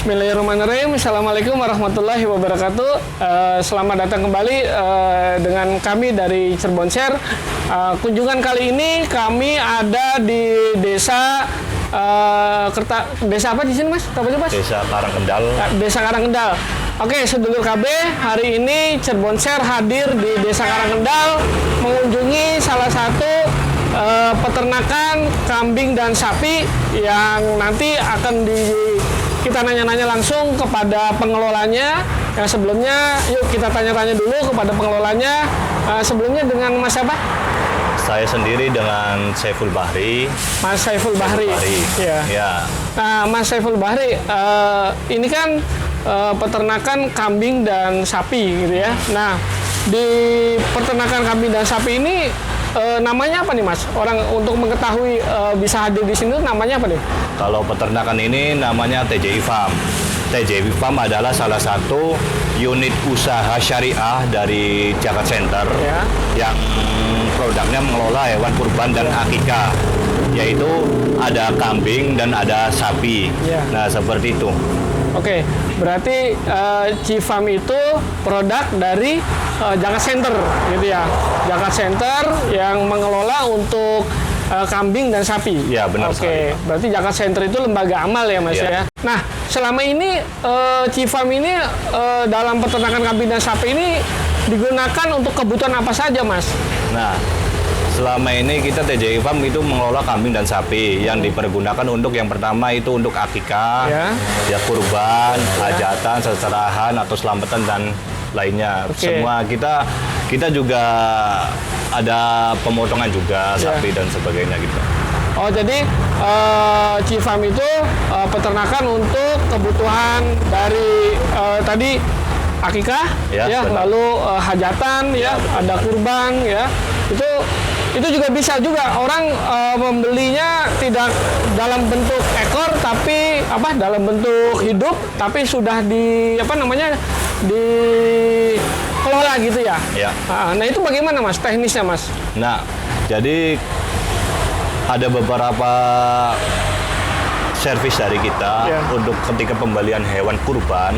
Bismillahirrahmanirrahim. Assalamualaikum warahmatullahi wabarakatuh. Selamat datang kembali dengan kami dari Cirebon Share. Kunjungan kali ini kami ada di desa desa apa di sini, Mas? Apa itu, Mas? Desa Karangendal. Desa Karangendal. Oke, sedulur KB, hari ini Cirebon Share hadir di Desa Karangendal mengunjungi salah satu peternakan kambing dan sapi yang nanti akan kita nanya-nanya langsung kepada pengelolanya. Yang sebelumnya, yuk kita tanya-tanya dulu kepada pengelolanya. Sebelumnya dengan Mas siapa? Saya sendiri dengan Saiful Bahri. Mas Saiful Bahri. Ya. Nah, Mas Saiful Bahri, ini kan peternakan kambing dan sapi gitu ya. Nah, di peternakan kambing dan sapi ini namanya apa nih, Mas? Orang untuk mengetahui bisa hadir di sini namanya apa nih? Kalau peternakan ini namanya TJI Farm. TJI Farm adalah salah satu unit usaha syariah dari Jakarta Center yang produknya mengelola hewan kurban dan akikah, yaitu ada kambing dan ada sapi. Nah, seperti itu. Oke, berarti Cifam itu produk dari Jakarta Center gitu ya. Jakarta Center yang mengelola untuk kambing dan sapi. Ya, benar sekali. Berarti Jakarta Center itu lembaga amal ya, Mas ya. Nah, selama ini Cifam ini dalam peternakan kambing dan sapi ini digunakan untuk kebutuhan apa saja, Mas? Nah, selama ini kita TJI Farm itu mengelola kambing dan sapi yang dipergunakan untuk yang pertama itu untuk akikah, ya kurban, hajatan, seserahan atau selamatan dan lainnya. Semua kita juga ada pemotongan juga sapi dan sebagainya gitu. Oh, jadi Cifam itu peternakan untuk kebutuhan dari tadi akikah, lalu hajatan, ada kurban, itu juga bisa juga orang membelinya tidak dalam bentuk ekor tapi dalam bentuk hidup tapi sudah dikelola gitu ya. Nah, itu bagaimana, Mas, teknisnya, Mas? Nah, jadi ada beberapa servis dari kita untuk ketika pembelian hewan kurban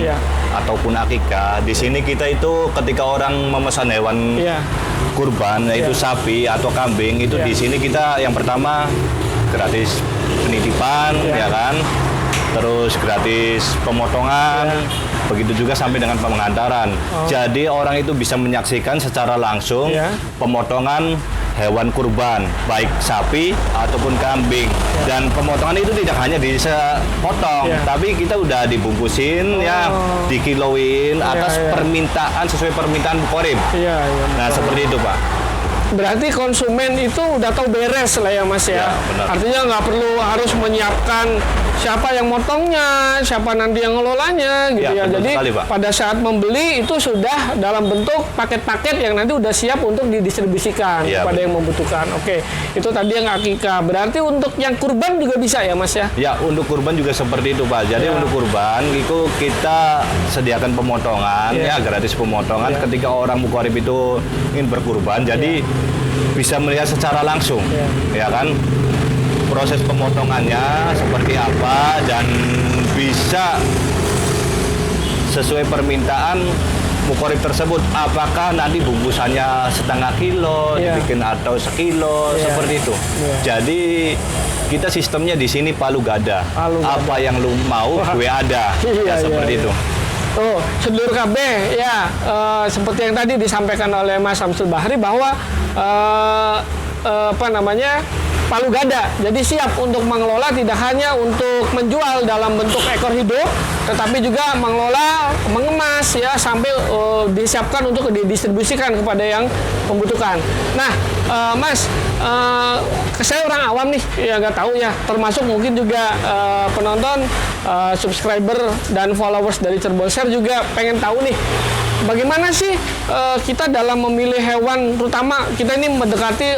ataupun akikah. Di sini kita itu ketika orang memesan hewan kurban, yaitu sapi atau kambing, itu di sini kita yang pertama gratis penitipan, ya kan? Terus gratis pemotongan, begitu juga sampai dengan pengantaran. Jadi orang itu bisa menyaksikan secara langsung pemotongan hewan kurban, baik sapi ataupun kambing. Dan pemotongan itu tidak hanya bisa potong, tapi kita udah dibungkusin, dikiloin atas permintaan, sesuai permintaan mukorib. Nah, seperti itu, Pak. Berarti konsumen itu udah tahu beres lah ya, Mas ya. Artinya nggak perlu harus menyiapkan siapa yang motongnya, siapa nanti yang ngelolanya gitu ya. Jadi sekali, pada saat membeli itu sudah dalam bentuk paket-paket yang nanti udah siap untuk didistribusikan kepada yang membutuhkan. Oke, itu tadi yang akikah. Berarti untuk yang kurban juga bisa ya, Mas ya? Ya, untuk kurban juga seperti itu, Pak. Jadi untuk kurban itu kita sediakan pemotongan, gratis pemotongan ketika orang mukorib itu ingin berkurban. Jadi bisa melihat secara langsung, ya kan, proses pemotongannya seperti apa dan bisa sesuai permintaan mukorib tersebut. Apakah nanti bungkusannya setengah kilo, dibikin atau sekilo, seperti itu. Jadi kita sistemnya di sini palu gada. Apa yang lu mau, gue ada. Seperti itu. Oh, sedulur KB, seperti yang tadi disampaikan oleh Mas Samsul Bahri bahwa palu gada. Jadi siap untuk mengelola, tidak hanya untuk menjual dalam bentuk ekor hidup, tetapi juga mengelola, mengemas sampai disiapkan untuk didistribusikan kepada yang membutuhkan. Nah, Mas, saya orang awam nih, nggak tahu ya, termasuk mungkin juga penonton, subscriber dan followers dari Cirebon Share juga pengen tahu nih, bagaimana sih kita dalam memilih hewan, terutama kita ini mendekati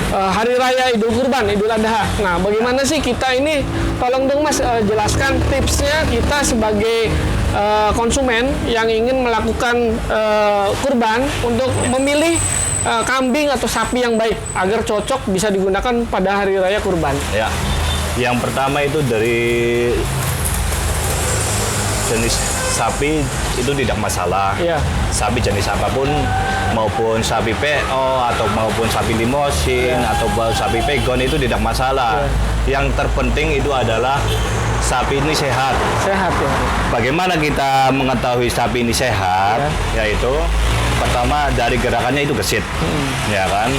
Hari Raya Idul Kurban, Idul Adha. Nah, bagaimana sih kita ini, tolong dong, Mas, jelaskan tipsnya kita sebagai konsumen yang ingin melakukan kurban untuk memilih kambing atau sapi yang baik agar cocok bisa digunakan pada Hari Raya Kurban. Ya, yang pertama itu dari jenis sapi itu tidak masalah. Iya. Sapi jenis apapun, maupun sapi PO atau maupun sapi limosin atau sapi pegon itu tidak masalah. Yang terpenting itu adalah sapi ini sehat. Sehat ya. Bagaimana kita mengetahui sapi ini sehat? Yaitu pertama dari gerakannya itu gesit, ya kan.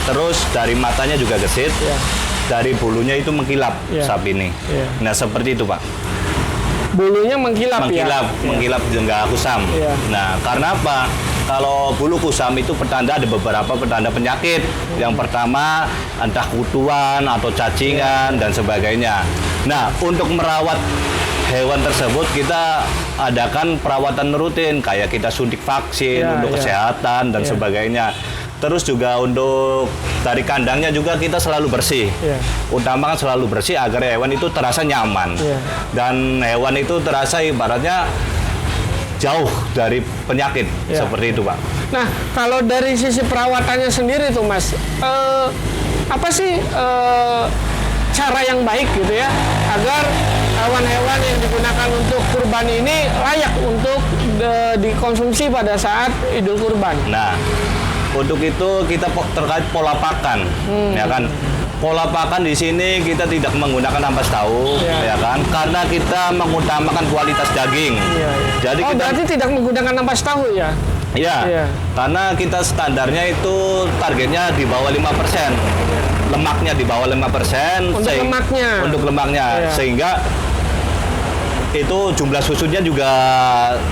Terus dari matanya juga gesit, dari bulunya itu mengkilap sapi ini. Nah seperti itu Pak. Bulunya mengkilap, mengkilap nggak kusam. Nah karena apa? Kalau bulu kusam itu pertanda, ada beberapa pertanda penyakit. Yang pertama entah kutuan atau cacingan dan sebagainya. Nah untuk merawat hewan tersebut kita adakan perawatan rutin, kayak kita suntik vaksin untuk kesehatan dan sebagainya. Terus juga untuk dari kandangnya juga kita selalu bersih. Utamakan selalu bersih agar hewan itu terasa nyaman. Dan hewan itu terasa ibaratnya jauh dari penyakit. Seperti itu Pak. Nah kalau dari sisi perawatannya sendiri tuh Mas, apa sih cara yang baik gitu ya agar hewan-hewan yang digunakan untuk kurban ini layak untuk dikonsumsi pada saat Idul Kurban? Nah, untuk itu kita terkait pola pakan, ya kan? Pola pakan di sini kita tidak menggunakan ampas tahu, ya kan? Karena kita mengutamakan kualitas daging. Jadi kita berarti tidak menggunakan ampas tahu ya? Iya, karena kita standarnya itu targetnya di bawah 5%. Lemaknya di bawah 5%. Untuk lemaknya. Sehingga itu jumlah susunya juga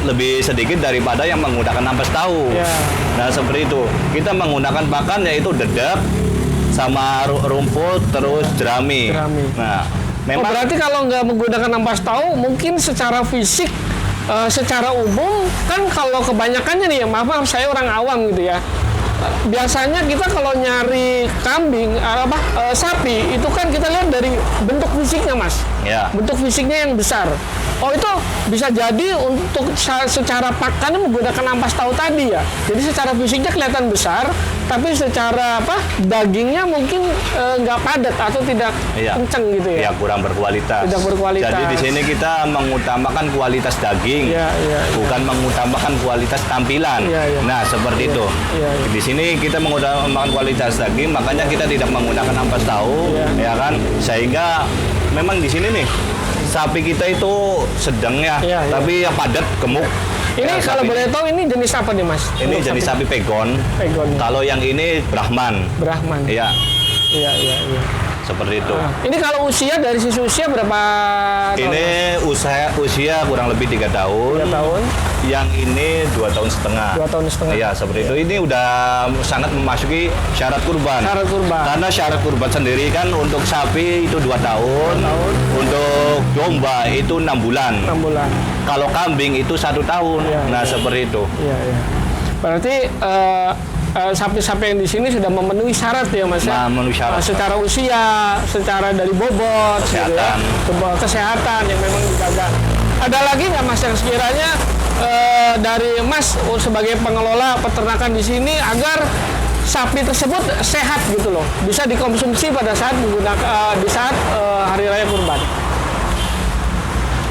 lebih sedikit daripada yang menggunakan ampas tahu. Nah seperti itu. Kita menggunakan pakan yaitu dedek sama rumput terus jerami. Nah, memang berarti kalau nggak menggunakan ampas tahu mungkin secara fisik secara umum kan kalau kebanyakannya nih, maaf saya orang awam gitu ya. Biasanya kita kalau nyari kambing, sapi itu kan kita lihat dari bentuk fisiknya Mas. Bentuk fisiknya yang besar. Oh itu bisa jadi untuk secara pakannya menggunakan ampas tahu tadi ya. Jadi secara fisiknya kelihatan besar, tapi secara dagingnya mungkin nggak padat atau tidak kenceng gitu ya. Kurang berkualitas. Tidak berkualitas. Jadi di sini kita mengutamakan kualitas daging, bukan mengutamakan kualitas tampilan. Nah seperti itu. Di sini kita mengutamakan kualitas daging, makanya kita tidak menggunakan ampas tahu, ya kan? Sehingga memang di sini nih sapi kita itu sedang tapi ya padat, gemuk. Ini kalau boleh tahu ini jenis apa nih Mas? Ini jenis sapi pegon. Kalau yang ini Brahman. Iya. Seperti itu. Ini kalau usia dari sisi usia berapa tahun? Ini usia kurang lebih 3 tahun. 3 tahun. Yang ini 2 tahun setengah. 2 tahun setengah. Iya, seperti itu. Ini udah sangat memasuki syarat kurban. Karena syarat kurban sendiri kan untuk sapi itu 2 tahun. Untuk domba itu 6 bulan. Kalau kambing itu 1 tahun. Seperti itu. Berarti sapi-sapi yang di sini sudah memenuhi syarat ya Mas ya? Memenuhi syarat. Secara usia, secara dari bobot, kesehatan, kesehatan yang memang dijaga. Ada lagi nggak Mas yang sekiranya dari Mas sebagai pengelola peternakan di sini agar sapi tersebut sehat gitu loh, bisa dikonsumsi pada saat menggunakan di saat hari raya kurban?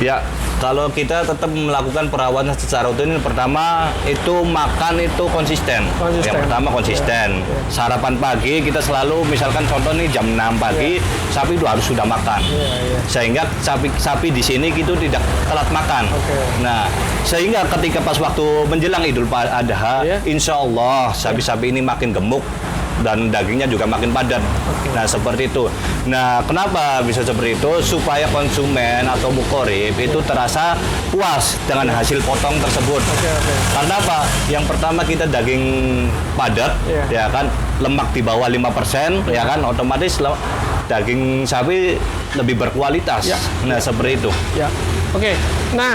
Ya, kalau kita tetap melakukan perawatan secara rutin, pertama itu makan itu konsisten. Yang pertama konsisten. Sarapan pagi kita selalu, misalkan contoh nih jam 6 pagi, sapi itu harus sudah makan. Sehingga sapi di sini itu tidak telat makan. Nah, sehingga ketika pas waktu menjelang Idul Adha, insya Allah sapi-sapi ini makin gemuk dan dagingnya juga makin padat. Nah seperti itu. Nah kenapa bisa seperti itu? Supaya konsumen atau mukorib itu terasa puas dengan hasil potong tersebut. Karena apa? Yang pertama kita daging padat, ya kan, lemak di bawah 5%, ya kan, otomatis daging sapi lebih berkualitas. Nah seperti itu. Nah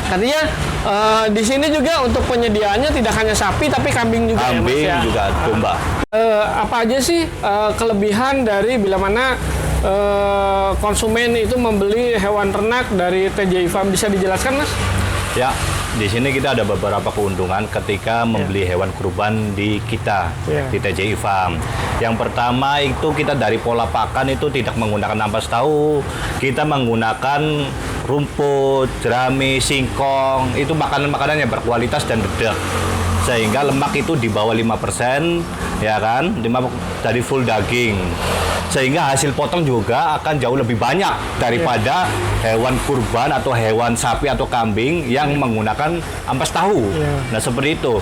artinya di sini juga untuk penyediaannya tidak hanya sapi tapi kambing juga. Kambing ya, Mas, juga domba. Apa aja sih kelebihan dari bila mana konsumen itu membeli hewan ternak dari TJI Farm, bisa dijelaskan Mas? Ya, di sini kita ada beberapa keuntungan ketika membeli hewan kurban di kita, di TJI Farm. Yang pertama itu kita dari pola pakan itu tidak menggunakan ampas tahu, kita menggunakan rumput, jerami, singkong, itu makanan-makanan yang berkualitas dan redap. Sehingga lemak itu di bawah 5%, ya kan? Dari full daging. Sehingga hasil potong juga akan jauh lebih banyak daripada hewan kurban atau hewan sapi atau kambing yang menggunakan ampas tahu. Nah, seperti itu.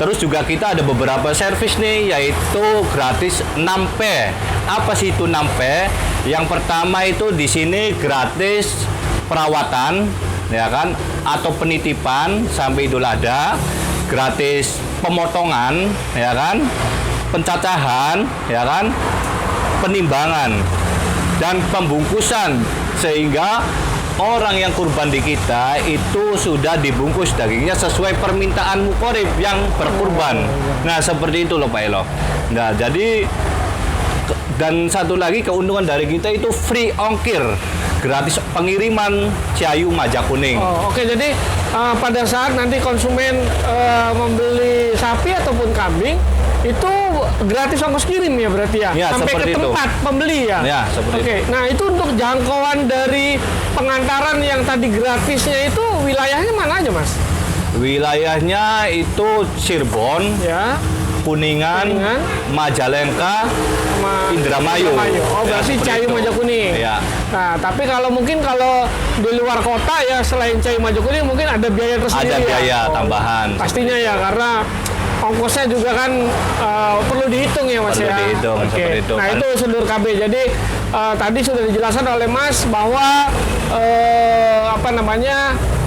Terus juga kita ada beberapa servis nih, yaitu gratis 6P. Apa sih itu 6P? Yang pertama itu di sini gratis perawatan, ya kan? Atau penitipan sampai Idul Adha. Gratis pemotongan, ya kan, pencacahan, ya kan, penimbangan dan pembungkusan, sehingga orang yang kurban di kita itu sudah dibungkus dagingnya sesuai permintaan mukorib yang berkurban. Nah, seperti itu loh Pak Elo. Nah, jadi dan satu lagi keuntungan dari kita itu free ongkir, gratis pengiriman Ciayu Majakuning. Oh, oke. Jadi pada saat nanti konsumen membeli sapi ataupun kambing itu gratis ongkos kirim ya berarti ya, ya sampai ke tempat pembeli ya. Ya, seperti itu. Nah itu untuk jangkauan dari pengantaran yang tadi gratisnya itu wilayahnya mana aja Mas? Wilayahnya itu Cirebon, ya. Kuningan, Majalengka, Indramayu. Oh, berarti Ciayu Majakuning. Ya. Nah, tapi kalau mungkin kalau di luar kota ya selain Ciayu Majakuning mungkin ada biaya tersendiri. Ada biaya tambahan. Pastinya ya, karena ongkosnya juga kan perlu dihitung ya Mas. Perlu dihitung, seperti itu. Nah, itu sedulur KB. Jadi tadi sudah dijelaskan oleh Mas bahwa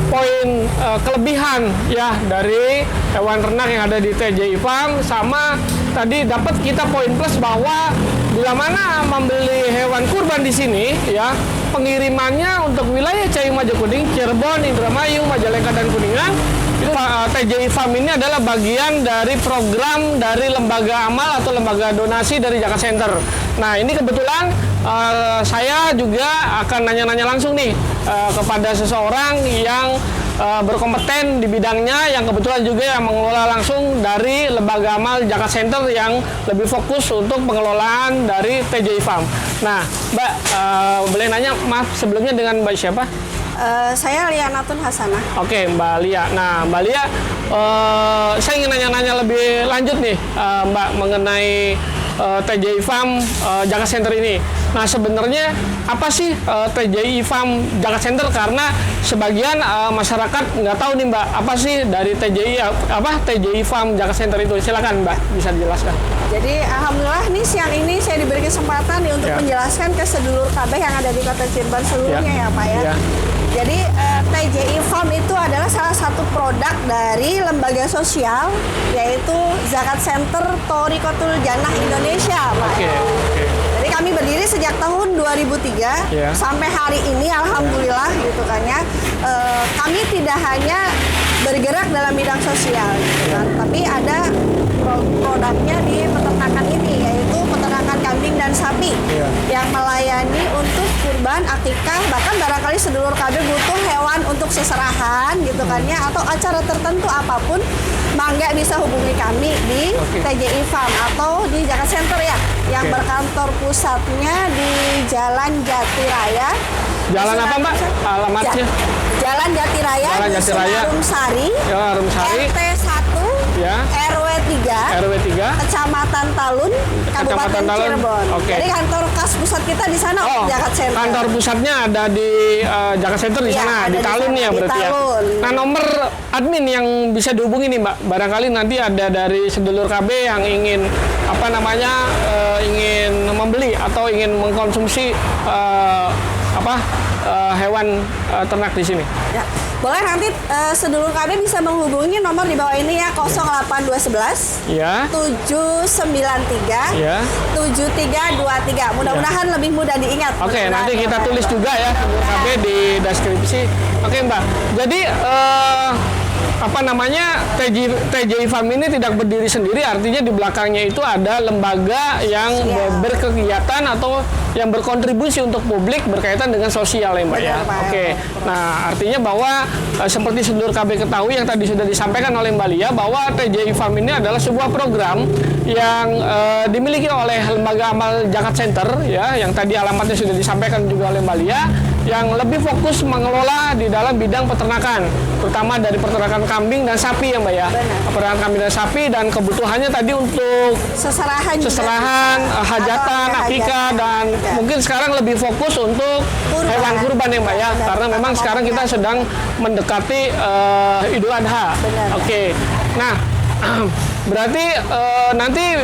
poin kelebihan ya dari hewan ternak yang ada di TJI Farm, sama tadi dapat kita poin plus bahwa bila mana membeli hewan kurban di sini ya, pengirimannya untuk wilayah Ciayu Majakuning, Cirebon, Indramayu, Majalengka dan Kuningan itu TJI Farm ini adalah bagian dari program dari lembaga amal atau lembaga donasi dari Zakat Center. Nah, ini kebetulan saya juga akan nanya-nanya langsung nih kepada seseorang yang berkompeten di bidangnya, yang kebetulan juga yang mengelola langsung dari lembaga amal Zakat Center yang lebih fokus untuk pengelolaan dari TJI Farm. Nah, Mbak, boleh nanya, maaf sebelumnya dengan Mbak siapa? Saya Lia Natun Hasanah. Oke, Mbak Lia. Nah, Mbak Lia, saya ingin nanya-nanya lebih lanjut nih, Mbak, mengenai TJI Farm Zakat Center ini. Nah, sebenarnya apa sih TJI Farm Zakat Center? Karena sebagian masyarakat nggak tahu nih Mbak, apa sih dari TJI Farm Zakat Center itu? Silakan Mbak, bisa dijelaskan. Jadi alhamdulillah nih siang ini saya diberi kesempatan nih untuk menjelaskan ke sedulur KB yang ada di Kota Cirebon seluruhnya ya Pak ya. Jadi TJI Farm itu adalah salah satu produk dari lembaga sosial, yaitu Zakat Center Thorikotul Jannah Indonesia Pak. Jadi kami berdiri sejak tahun 2003 sampai hari ini alhamdulillah gitu kan ya. Kami tidak hanya bergerak dalam bidang sosial gitu kan, tapi ada produknya di peternakan ini, yaitu peternakan kambing dan sapi yang melayani untuk kurban, akikah, bahkan barangkali sedulur KB butuh hewan untuk seserahan gitu kan ya, atau acara tertentu apapun, mangga bisa hubungi kami di TJI Farm atau di Zakat Center ya, yang berkantor pusatnya di Jalan Jatiraya. Jalan apa Mbak? Alamatnya? Jalan Jatiraya, Rumsari, RT 1, RW 3, Kecamatan Talun, Kabupaten Cirebon. Jadi kantor kas pusat kita di sana, Zakat Center. Kantor pusatnya ada di Zakat Center di sana, di Talun ya berarti ya. Nah, nomor admin yang bisa dihubungi nih Mbak, barangkali nanti ada dari sedulur KB yang ingin ingin membeli atau ingin mengkonsumsi hewan ternak di sini. Ya. Boleh nanti sedulur KB bisa menghubungi nomor di bawah ini ya, 08211 793 7323. Mudah-mudahan lebih mudah diingat. Oke, nanti kita tulis juga ya sedulur KB di deskripsi. Oke Mbak, jadi TJI Farm ini tidak berdiri sendiri, artinya di belakangnya itu ada lembaga yang berkegiatan atau yang berkontribusi untuk publik berkaitan dengan sosial ya Mbak ya. Oke. Nah, artinya bahwa seperti sedulur KB ketahui yang tadi sudah disampaikan oleh Mbak Lia, bahwa TJI Farm ini adalah sebuah program yang dimiliki oleh lembaga amal Zakat Center ya, yang tadi alamatnya sudah disampaikan juga oleh Mbak Lia, yang lebih fokus mengelola di dalam bidang peternakan, terutama dari peternakan kambing dan sapi ya Mbak ya. Benar. Peternakan kambing dan sapi dan kebutuhannya tadi untuk seserahan, hajatan, akikah dan mungkin sekarang lebih fokus untuk hewan kurban ya Mbak ya. Benar. Karena memang sekarang kita sedang mendekati Idul Adha. Oke. Nah, berarti nanti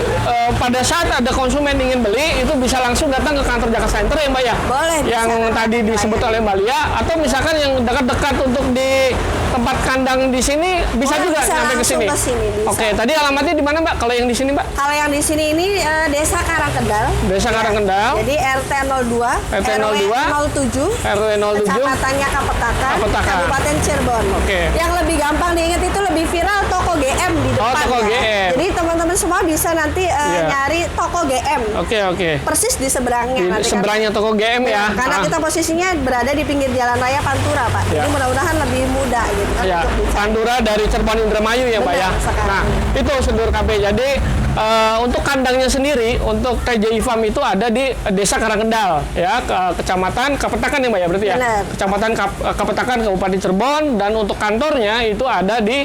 pada saat ada konsumen ingin beli itu bisa langsung datang ke kantor Jaka Center ya Mbak ya? Boleh. Yang tadi disebut oleh Mbak Lia, atau misalkan yang dekat-dekat untuk di tempat kandang di sini bisa juga sampai ke sini. Oke, tadi alamatnya di mana Mbak? Kalau yang di sini Mbak? Kalau yang di sini ini Desa Karangkendal. Desa Karangkendal. Jadi RT 02, RT 02, 07, RW 07, Kecamatannya Kapetakan, Kapetakan. Kabupaten Cirebon. Oke. Yang lebih gampang diingat itu lebih viral toko GM di depan. Toko ya. GM. Jadi teman-teman semua bisa nanti nyari toko GM. Oke. Persis di seberangnya. Di nanti seberangnya toko GM ya. Karena kita posisinya berada di pinggir Jalan Raya Pantura, Pak. Jadi mudah-mudahan lebih mudah gitu kan. Ya, Pantura dari Cirebon Indramayu ya Mbak ya. Sekali. Nah, itu sedulur KB. Jadi untuk kandangnya sendiri untuk TJI Farm itu ada di Desa Karangkendal ya, Kecamatan Kapetakan ya Mbak ya berarti ya. Benar. Kecamatan Kapetakan Kabupaten Cirebon, dan untuk kantornya itu ada di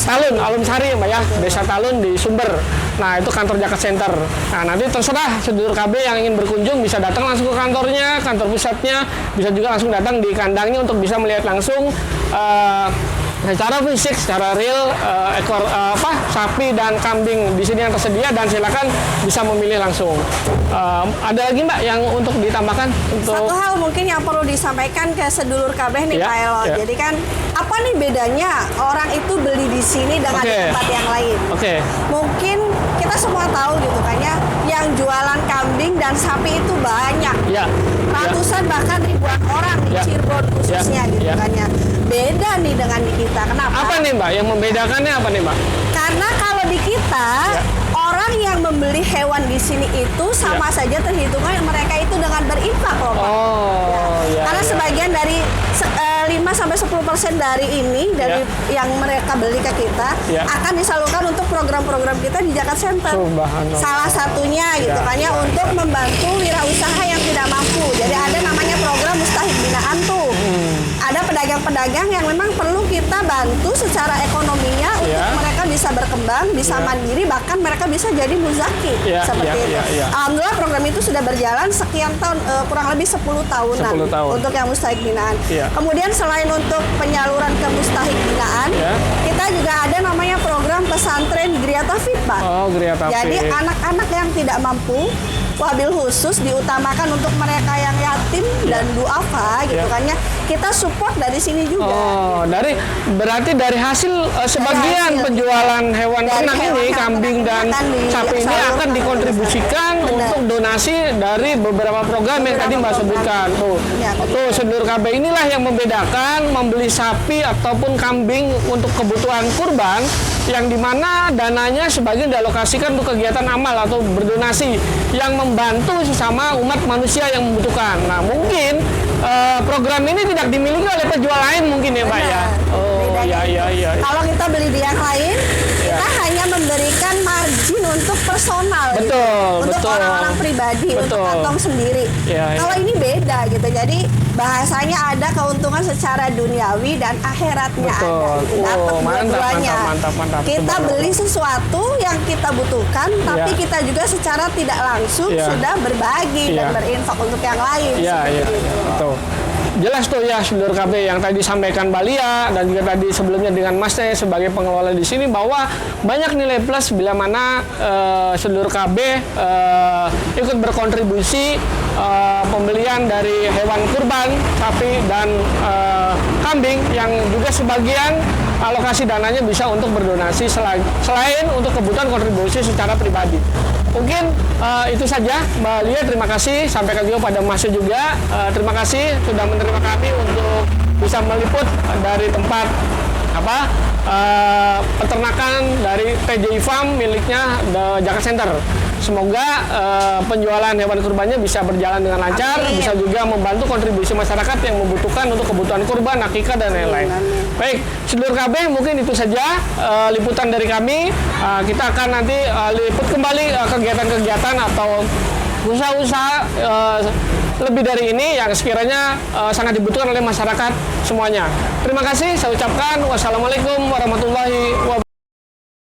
Talun, Alun Sari ya Mbak ya. Desa Talun di Sumber. Nah, itu kantor Jaka Center. Nah, nanti terserah sedulur KB yang ingin berkunjung bisa datang langsung ke kantornya, kantor pusatnya, bisa juga langsung datang di kandangnya untuk bisa melihat langsung secara fisik, secara real ekor sapi dan kambing di sini yang tersedia, dan silakan bisa memilih langsung. Ada lagi Mbak yang untuk ditambahkan? Satu hal mungkin yang perlu disampaikan ke sedulur KB nih Pak Elo. Jadi kan apa nih bedanya orang itu beli di sini dengan di tempat yang lain? Mungkin kita semua tahu gitu kan ya, yang jualan kambing dan sapi itu banyak. Ratusan bahkan ribuan orang di Cirebon khususnya gitu kan ya. Beda nih dengan di kita. Kenapa? Apa nih Mbak yang membedakannya apa nih Mbak? Karena kalau di kita orang yang membeli hewan di sini itu sama saja terhitungnya mereka itu dengan berinfak loh Pak. Karena sebagian dari 5-10% dari ini dari yang mereka beli ke kita akan disalurkan untuk program-program kita di Jaka Center. Salah satunya gitu kan ya, untuk membantu wirausaha yang tidak mampu. Jadi ada namanya program Mustahik Binaan tuh. Ada pedagang-pedagang yang memang perlu kita bantu secara ekonominya untuk mereka bisa berkembang, bisa mandiri, bahkan mereka bisa jadi muzaki seperti itu. Alhamdulillah program itu sudah berjalan sekian tahun, kurang lebih 10 tahunan 10 tahun. untuk yang Mustahik Binaan. Kemudian selain untuk penyaluran ke Mustahik Binaan, kita juga ada namanya program pesantren Griatafid, Pak. Jadi anak-anak yang tidak mampu, wabil khusus diutamakan untuk mereka yang yatim dan duafa gitu kan ya. Kita support dari sini juga. Berarti dari hasil sebagian penjualan hewan ternak ini, kambing dan sapi ini akan dikontribusikan untuk donasi dari beberapa program yang tadi Mbak sebutkan. Tuh sedulur KB, inilah yang membedakan membeli sapi ataupun kambing untuk kebutuhan kurban, yang dimana dananya sebagian dialokasikan untuk kegiatan amal atau berdonasi yang membantu sesama umat manusia yang membutuhkan. Nah, mungkin program ini tidak dimiliki oleh penjual lain mungkin ya Mbak ya. Kalau kita beli di yang lain, kita hanya memberikan margin untuk personal, untuk orang-orang pribadi, untuk kantong sendiri. Kalau ini beda gitu, jadi bahasanya ada keuntungan secara duniawi dan akhiratnya ada. Dapat dua-duanya. Kita beli sesuatu yang kita butuhkan, tapi kita juga secara tidak langsung sudah berbagi dan berinfak untuk yang lain. Jelas tuh ya sedulur KB yang tadi disampaikan Mbak Lia dan juga tadi sebelumnya dengan Mas Teh sebagai pengelola di sini, bahwa banyak nilai plus bila mana sedulur KB ikut berkontribusi pembelian dari hewan kurban, sapi dan kambing, yang juga sebagian alokasi dananya bisa untuk berdonasi selain untuk kebutuhan kontribusi secara pribadi. Mungkin itu saja Mbak Lia, terima kasih. Sampaikan juga pada Mas juga, terima kasih sudah menerima kami untuk bisa meliput dari tempat peternakan dari TJI Farm miliknya Jaka Center. Semoga penjualan hewan kurbannya bisa berjalan dengan lancar, bisa juga membantu kontribusi masyarakat yang membutuhkan untuk kebutuhan kurban, akikah dan lain-lain. Baik, sedulur KB, mungkin itu saja liputan dari kami. Kita akan nanti liput kembali kegiatan-kegiatan atau usaha-usaha lebih dari ini yang sekiranya sangat dibutuhkan oleh masyarakat semuanya. Terima kasih, saya ucapkan wassalamualaikum warahmatullahi wabarakatuh.